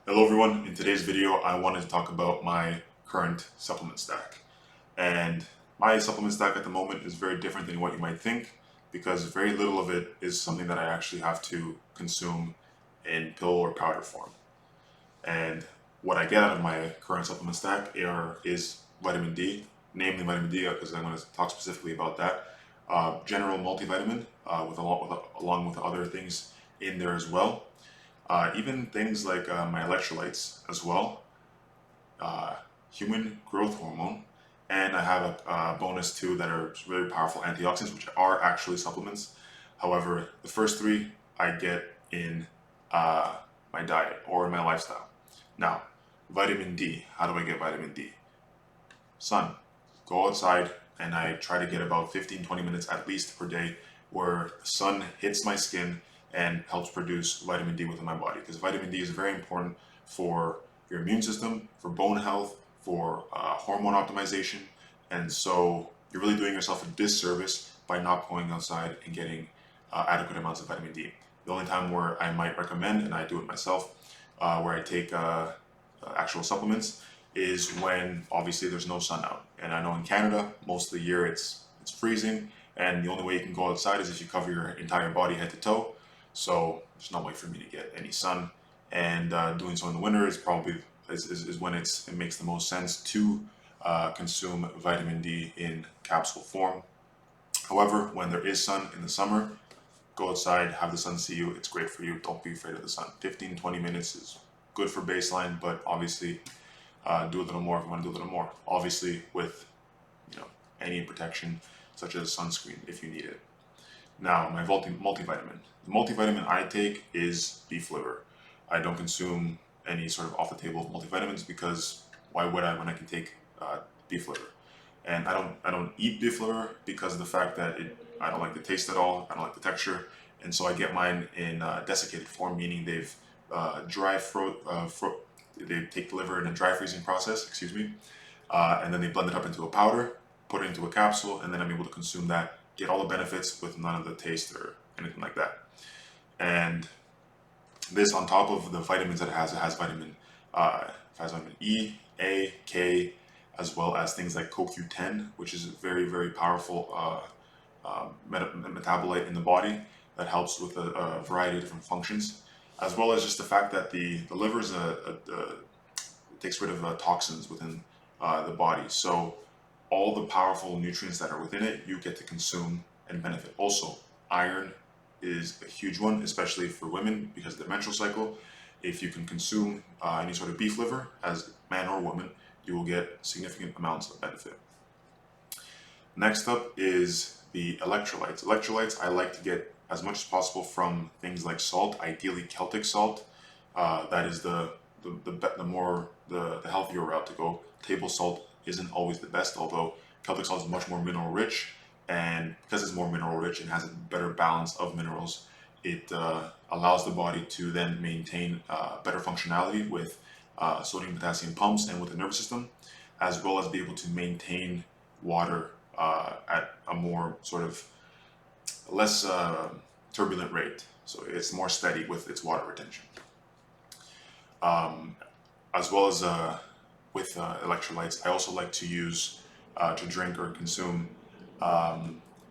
Hello everyone, in today's video I wanted to talk about my current supplement stack. And my supplement stack at the moment is very different than what you might think because very little of it is something that I actually have to consume in pill or powder form. And what I get out of my current supplement stack is vitamin D, namely vitamin D because I'm going to talk specifically about that. General multivitamin along with other things in there as well. Even things like my electrolytes as well, uh, human growth hormone, and I have a bonus too that are really powerful antioxidants, which are actually supplements. However, the first three I get in uh, my diet or in my lifestyle. Now, vitamin D. How do I get vitamin D? Sun. Go outside and I try to get about 15-20 minutes at least per day where the sun hits my skin and helps produce vitamin D within my body because vitamin D is very important for your immune system, for bone health, for hormone optimization, and so you're really doing yourself a disservice by not going outside and getting adequate amounts of vitamin D. The only time where I might recommend, and I do it myself, where I take actual supplements is when obviously there's no sun out. And I know in Canada, most of the year it's freezing, and the only way you can go outside is if you cover your entire body head to toe. So there's no way for me to get any sun. And doing so in the winter is probably is when it makes the most sense to consume vitamin D in capsule form. However, when there is sun in the summer, go outside, have the sun see you. It's great for you. Don't be afraid of the sun. 15-20 minutes is good for baseline, but obviously do a little more if you want to do a little more. Obviously, with any protection such as sunscreen if you need it. Now, my multivitamin. The multivitamin I take is beef liver. I don't consume any sort of off the table multivitamins because why would I when I can take beef liver? And I don't eat beef liver because of the fact that I don't like the taste at all. I don't like the texture, and so I get mine in desiccated form, meaning they've they take the liver in a dry freezing process. Excuse me, and then they blend it up into a powder, put it into a capsule, and then I'm able to consume that, get all the benefits with none of the taste or anything like that. And this on top of the vitamins that it has vitamin E, A, K, as well as things like CoQ10, which is a very, very powerful metabolite in the body that helps with a variety of different functions, as well as just the fact that the liver is takes rid of toxins within the body. So all the powerful nutrients that are within it, you get to consume and benefit. Also, iron is a huge one, especially for women because of the menstrual cycle. If you can consume any sort of beef liver as man or woman, you will get significant amounts of benefit. Next up is the electrolytes. Electrolytes I like to get as much as possible from things like salt, ideally Celtic salt. That is the healthier route to go. Table salt isn't always the best, although Celtic salt is much more mineral rich, and because it's more mineral rich and has a better balance of minerals, it allows the body to then maintain better functionality with sodium potassium pumps and with the nervous system, as well as be able to maintain water at a more sort of less turbulent rate. So it's more steady with its water retention. As well as with electrolytes, I also like to use to drink or consume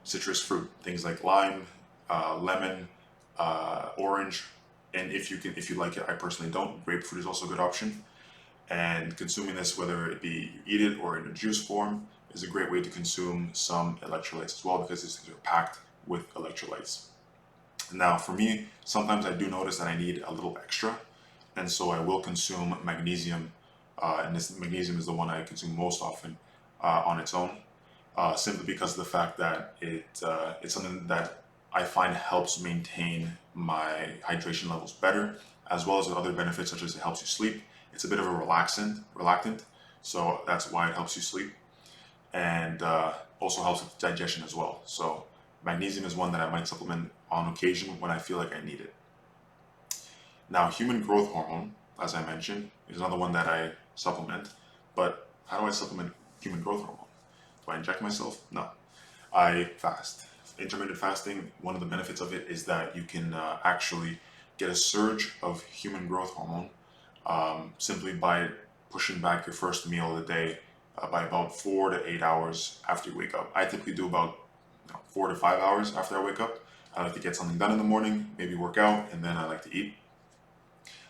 citrus fruit, things like lime, lemon, orange, and if you like it, I personally don't. Grapefruit is also a good option. And consuming this, whether it be you eat it or in a juice form, is a great way to consume some electrolytes as well because these things are packed with electrolytes. Now, for me, sometimes I do notice that I need a little extra, and so I will consume magnesium, and this magnesium is the one I consume most often on its own, simply because of the fact that it's something that I find helps maintain my hydration levels better, as well as other benefits such as it helps you sleep. It's a bit of a relactant, so that's why it helps you sleep, and also helps with digestion as well. So magnesium is one that I might supplement on occasion when I feel like I need it. Now, human growth hormone, as I mentioned, is another one that I supplement. But how do I supplement human growth hormone? Do I inject myself? No. I fast. Intermittent fasting, one of the benefits of it is that you can actually get a surge of human growth hormone simply by pushing back your first meal of the day by about 4 to 8 hours after you wake up. I typically do about 4 to 5 hours after I wake up. I like to get something done in the morning, maybe work out, and then I like to eat.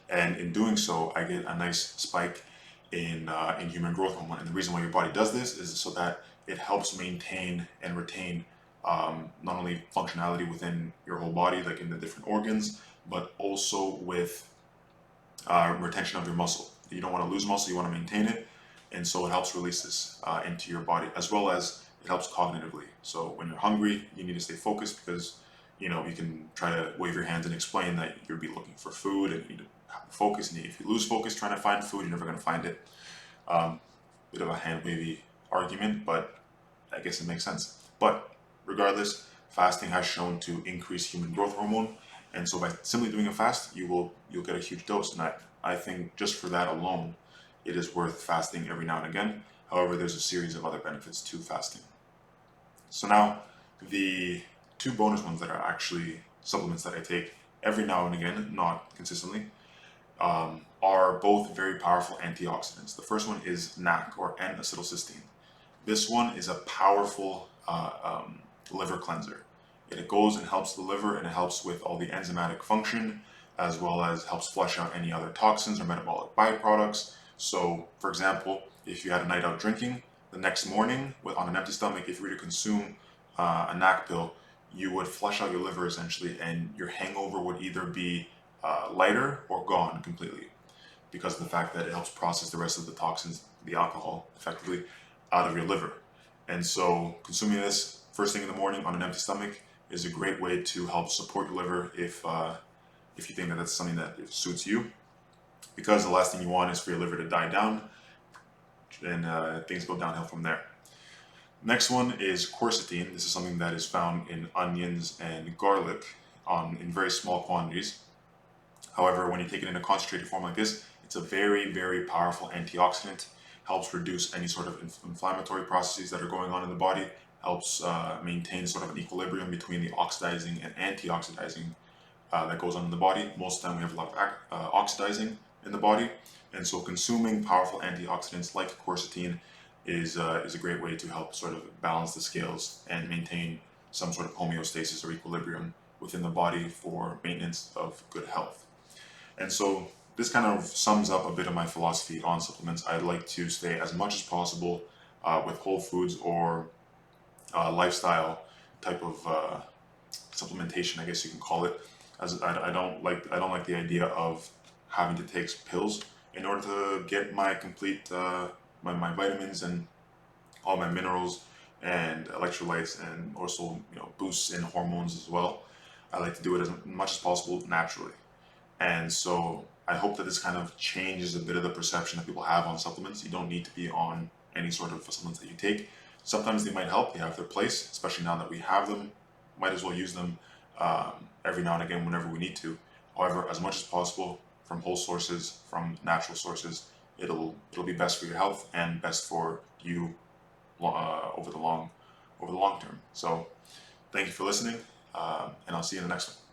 And in doing so, I get a nice spike in human growth hormone. And the reason why your body does this is so that it helps maintain and retain not only functionality within your whole body, like in the different organs, but also with retention of your muscle. You don't want to lose muscle, you want to maintain it. And so it helps release this into your body, as well as it helps cognitively. So when you're hungry, you need to stay focused because you can try to wave your hands and explain that you'll be looking for food and you need to have focus. And if you lose focus trying to find food, you're never going to find it. Bit of a hand wavy argument, but I guess it makes sense. But regardless, fasting has shown to increase human growth hormone, and so by simply doing a fast, you'll get a huge dose. And I think just for that alone, it is worth fasting every now and again. However, there's a series of other benefits to fasting. So now, the two bonus ones that are actually supplements that I take every now and again, not consistently, are both very powerful antioxidants. The first one is NAC, or N-acetylcysteine. This one is a powerful liver cleanser. It goes and helps the liver, and it helps with all the enzymatic function, as well as helps flush out any other toxins or metabolic byproducts. So, for example, if you had a night out drinking, the next morning, on an empty stomach, if you were to consume a NAC pill, you would flush out your liver essentially, and your hangover would either be lighter or gone completely, because of the fact that it helps process the rest of the toxins, the alcohol, effectively, out of your liver. And so consuming this first thing in the morning on an empty stomach is a great way to help support your liver if you think that that's something that suits you, because the last thing you want is for your liver to die down, and things go downhill from there. Next one is quercetin. This is something that is found in onions and garlic in very small quantities. However, when you take it in a concentrated form like this, it's a very, very powerful antioxidant. Helps reduce any sort of inflammatory processes that are going on in the body. Helps maintain sort of an equilibrium between the oxidizing and antioxidizing that goes on in the body. Most of the time we have a lot of oxidizing in the body. And so consuming powerful antioxidants like quercetin is a great way to help sort of balance the scales and maintain some sort of homeostasis or equilibrium within the body for maintenance of good health. And so this kind of sums up a bit of my philosophy on supplements. I'd like to stay as much as possible with whole foods or lifestyle type of supplementation, I guess you can call it. As I don't like the idea of having to take pills in order to get my complete my vitamins and all my minerals and electrolytes, and also boosts in hormones as well. I like to do it as much as possible naturally. And so I hope that this kind of changes a bit of the perception that people have on supplements. You don't need to be on any sort of supplements that you take. Sometimes they might help, they have their place, especially now that we have them. Might as well use them every now and again whenever we need to. However, as much as possible from whole sources, from natural sources, it'll be best for your health and best for you over the long term. So thank you for listening, and I'll see you in the next one.